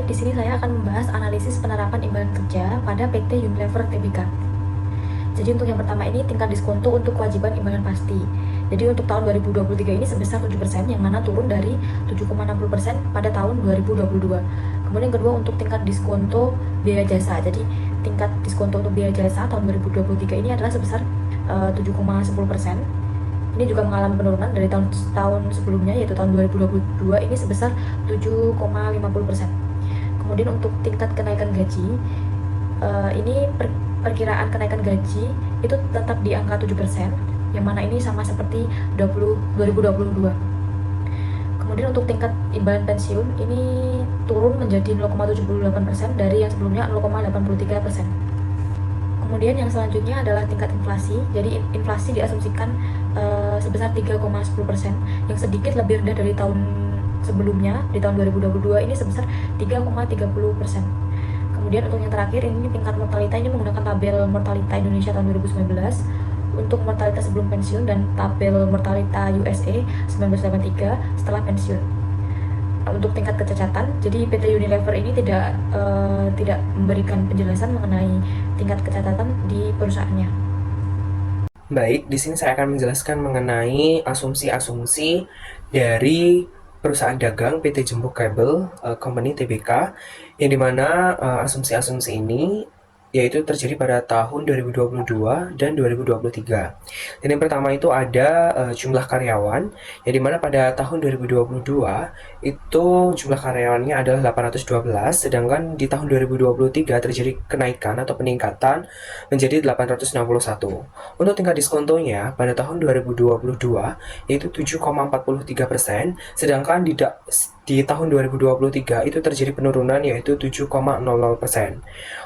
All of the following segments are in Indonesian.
Baik, di sini saya akan membahas analisis penerapan imbalan kerja pada PT Unilever Tbk. Jadi untuk yang pertama ini tingkat diskonto untuk kewajiban imbalan pasti. Jadi untuk tahun 2023 ini sebesar 7%, yang mana turun dari 7,60% pada tahun 2022. Kemudian kedua untuk tingkat diskonto biaya jasa. Jadi tingkat diskonto untuk biaya jasa tahun 2023 ini adalah sebesar 7,10%. Ini juga mengalami penurunan dari tahun sebelumnya, yaitu tahun 2022 ini sebesar 7,50%. Kemudian untuk tingkat kenaikan gaji, ini perkiraan kenaikan gaji itu tetap di angka 7%, yang mana ini sama seperti 2022. Kemudian untuk tingkat imbalan pensiun ini turun menjadi 0,78% dari yang sebelumnya 0,83%. Kemudian yang selanjutnya adalah tingkat inflasi. Jadi inflasi diasumsikan sebesar 3,10%, yang sedikit lebih rendah dari tahun sebelumnya. Di tahun 2022 ini sebesar 3,30%. Kemudian untuk yang terakhir ini tingkat mortalita, ini menggunakan tabel mortalita Indonesia tahun 2019 untuk mortalita sebelum pensiun dan tabel mortalita USA 1983 setelah pensiun. Untuk tingkat kecacatan, jadi PT Unilever ini tidak memberikan penjelasan mengenai tingkat kecacatan di perusahaannya. Baik, di sini saya akan menjelaskan mengenai asumsi-asumsi dari perusahaan dagang PT Jumbo Cable Company Tbk, yang dimana asumsi-asumsi ini yaitu terjadi pada tahun 2022 dan 2023. Dan yang pertama itu ada jumlah karyawan, yang dimana pada tahun 2022 itu jumlah karyawannya adalah 812, sedangkan di tahun 2023 terjadi kenaikan atau peningkatan menjadi 861. Untuk tingkat diskontonya pada tahun 2022 yaitu 7,43%, sedangkan di tahun 2023 itu terjadi penurunan yaitu 7,00%.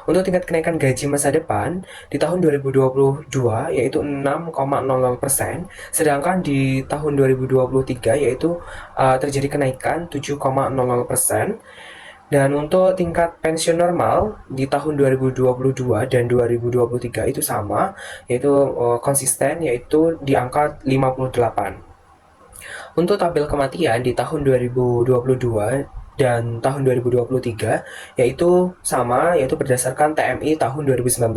Untuk tingkat kenaikan gaji masa depan di tahun 2022 yaitu 6,00%, sedangkan di tahun 2023 yaitu terjadi kenaikan 7,00%. Dan untuk tingkat pensiun normal di tahun 2022 dan 2023 itu sama, yaitu konsisten, yaitu di angka 58. Untuk tabel kematian di tahun 2022 dan tahun 2023 yaitu sama, yaitu berdasarkan TMI tahun 2019.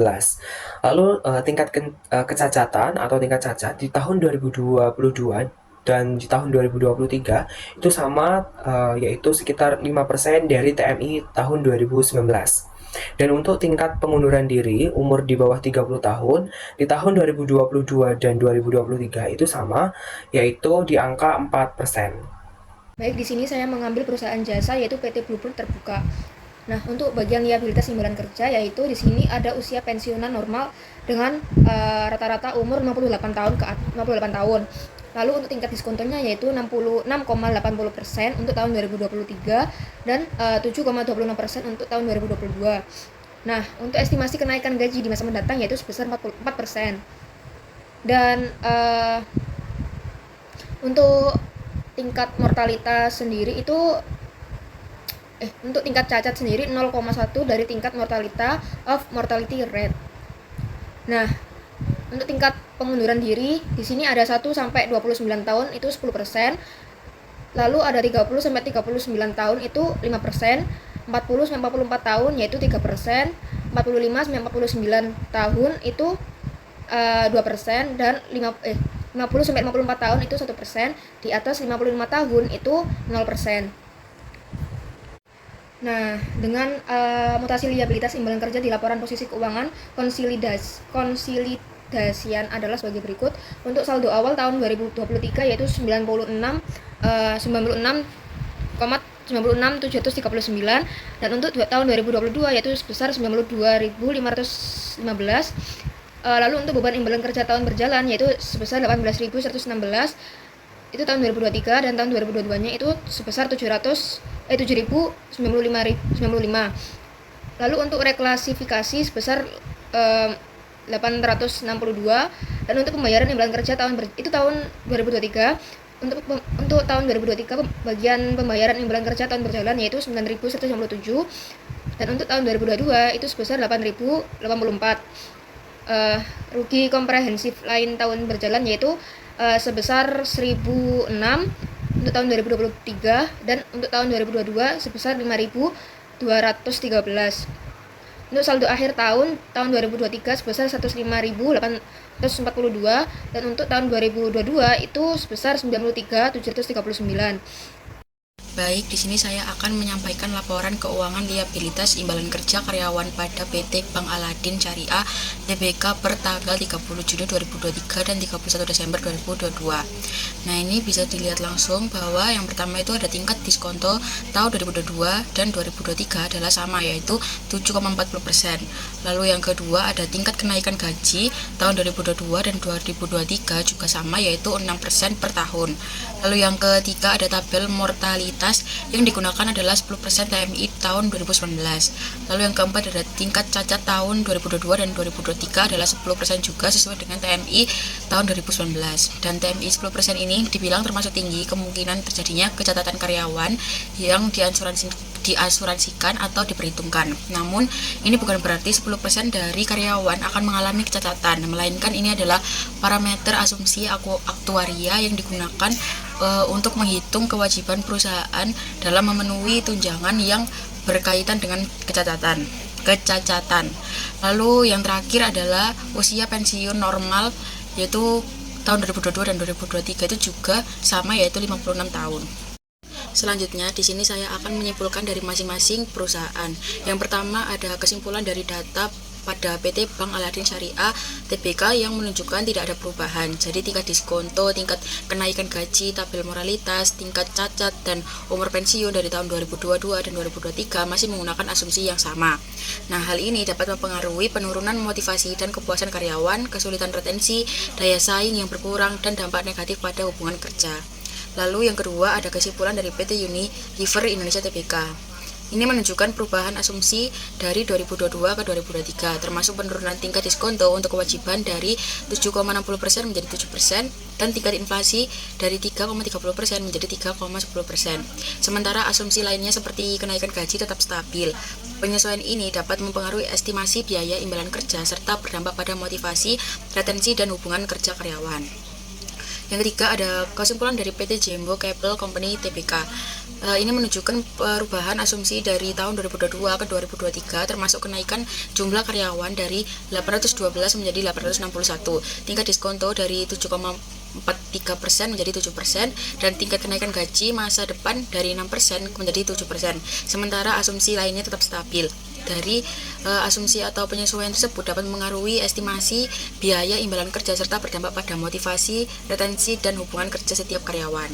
Lalu tingkat kecacatan atau tingkat cacat di tahun 2022 dan di tahun 2023 itu sama, yaitu sekitar 5% dari TMI tahun 2019. Dan untuk tingkat pengunduran diri umur di bawah 30 tahun di tahun 2022 dan 2023 itu sama, yaitu di angka 4%. Baik, di sini saya mengambil perusahaan jasa yaitu PT Bluebird Terbuka. Nah, untuk bagian liabilitas imbalan kerja yaitu di sini ada usia pensiunan normal dengan rata-rata umur 68 tahun ke 68 tahun. Lalu untuk tingkat diskontonya yaitu 66,80% untuk tahun 2023 dan 7,26% untuk tahun 2022. Nah, untuk estimasi kenaikan gaji di masa mendatang yaitu sebesar 44%. Dan untuk tingkat mortalitas sendiri itu untuk tingkat cacat sendiri 0,1 dari tingkat mortality rate. Nah, untuk tingkat pengunduran diri di sini ada 1 sampai 29 tahun itu 10%. Lalu ada 30 sampai 39 tahun itu 5%, 40 sampai 44 tahun yaitu 3%, 45 sampai 49 tahun itu 2%, dan 50 sampai 54 tahun itu 1%, di atas 55 tahun itu 0%. Nah, dengan mutasi liabilitas imbalan kerja di laporan posisi keuangan, konsolidasian adalah sebagai berikut. Untuk saldo awal tahun 2023 yaitu 96,739, dan untuk tahun 2022 yaitu sebesar 92.515. Lalu untuk beban imbalan kerja tahun berjalan yaitu sebesar 18.116 itu tahun 2023, dan tahun 2022-nya itu sebesar 7.095. Lalu untuk reklasifikasi sebesar 862, dan untuk pembayaran imbalan kerja tahun 2023. Untuk tahun 2023 bagian pembayaran imbalan kerja tahun berjalan yaitu 9.197, dan untuk tahun 2022 itu sebesar 8.084. Rugi komprehensif lain tahun berjalan yaitu sebesar 1.006 untuk tahun 2023, dan untuk tahun 2022 sebesar 5.000 213. Untuk saldo akhir tahun 2023 sebesar 105.842 dan untuk tahun 2022 itu sebesar 93.739. Baik, di sini saya akan menyampaikan laporan keuangan liabilitas imbalan kerja karyawan pada PT Bank Aladin Syariah Tbk per tanggal 30 Juni 2023 dan 31 Desember 2022. Nah, ini bisa dilihat langsung bahwa yang pertama itu ada tingkat diskonto tahun 2022 dan 2023 adalah sama, yaitu 7,40%. Lalu yang kedua ada tingkat kenaikan gaji tahun 2022 dan 2023 juga sama, yaitu 6% per tahun. Lalu yang ketiga ada tabel mortalitas yang digunakan adalah 10% TMI tahun 2019. Lalu yang keempat ada tingkat cacat tahun 2022 dan 2023 adalah 10% juga sesuai dengan TMI tahun 2019. Dan TMI 10% ini dibilang termasuk tinggi kemungkinan terjadinya kecacatan karyawan yang diasuransikan atau diperhitungkan. Namun, ini bukan berarti 10% dari karyawan akan mengalami kecacatan, melainkan ini adalah parameter asumsi aktuaria yang digunakan untuk menghitung kewajiban perusahaan dalam memenuhi tunjangan yang berkaitan dengan kecacatan. Lalu yang terakhir adalah usia pensiun normal, yaitu tahun 2022 dan 2023 itu juga sama, yaitu 56 tahun. Selanjutnya, di sini saya akan menyimpulkan dari masing-masing perusahaan. Yang pertama ada kesimpulan dari data pada PT Bank Aladin Syariah Tbk yang menunjukkan tidak ada perubahan. Jadi tingkat diskonto, tingkat kenaikan gaji, tabel moralitas, tingkat cacat, dan umur pensiun dari tahun 2022 dan 2023 masih menggunakan asumsi yang sama. Nah, hal ini dapat mempengaruhi penurunan motivasi dan kepuasan karyawan, kesulitan retensi, daya saing yang berkurang, dan dampak negatif pada hubungan kerja. Lalu yang kedua ada kesimpulan dari PT Unilever Indonesia Tbk. Ini menunjukkan perubahan asumsi dari 2022 ke 2023, termasuk penurunan tingkat diskonto untuk kewajiban dari 7,60% menjadi 7%, dan tingkat inflasi dari 3,30% menjadi 3,10%. Sementara asumsi lainnya seperti kenaikan gaji tetap stabil. Penyesuaian ini dapat mempengaruhi estimasi biaya imbalan kerja, serta berdampak pada motivasi, retensi, dan hubungan kerja karyawan. Yang ketiga ada kesimpulan dari PT Jembo Cable Company Tbk. Ini menunjukkan perubahan asumsi dari tahun 2022 ke 2023, termasuk kenaikan jumlah karyawan dari 812 menjadi 861, tingkat diskonto dari 7,43% menjadi 7%, dan tingkat kenaikan gaji masa depan dari 6% menjadi 7%. Sementara asumsi lainnya tetap stabil. Dari asumsi atau penyesuaian tersebut dapat mengaruhi estimasi biaya imbalan kerja serta berdampak pada motivasi, retensi, dan hubungan kerja setiap karyawan.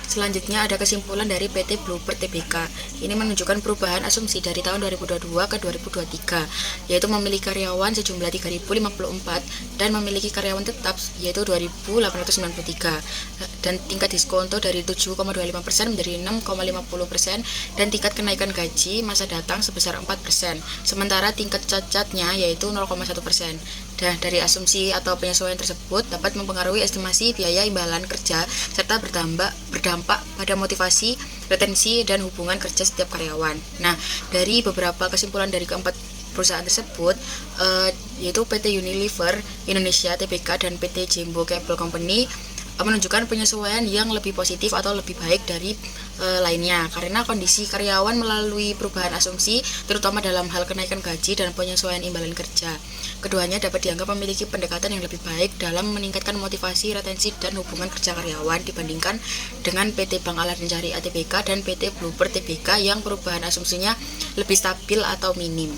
Selanjutnya ada kesimpulan dari PT Bluebird Tbk. Ini menunjukkan perubahan asumsi dari tahun 2022 ke 2023, yaitu memiliki karyawan sejumlah 3.054 dan memiliki karyawan tetap yaitu 2.893, dan tingkat diskonto dari 7,25% menjadi 6,50%, dan tingkat kenaikan gaji masa datang sebesar 4%, sementara tingkat cacatnya yaitu 0,1%. Dan dari asumsi atau penyesuaian tersebut dapat mempengaruhi estimasi biaya imbalan kerja serta berdampak pada motivasi, retensi, dan hubungan kerja setiap karyawan. Nah, dari beberapa kesimpulan dari keempat perusahaan tersebut, yaitu PT Unilever Indonesia Tbk dan PT Jembo Cable Company, menunjukkan penyesuaian yang lebih positif atau lebih baik dari lainnya, karena kondisi karyawan melalui perubahan asumsi, terutama dalam hal kenaikan gaji dan penyesuaian imbalan kerja. Keduanya dapat dianggap memiliki pendekatan yang lebih baik dalam meningkatkan motivasi, retensi, dan hubungan kerja karyawan dibandingkan dengan PT Bank Aladin Syariah Tbk dan PT Bluebird Tbk yang perubahan asumsinya lebih stabil atau minim.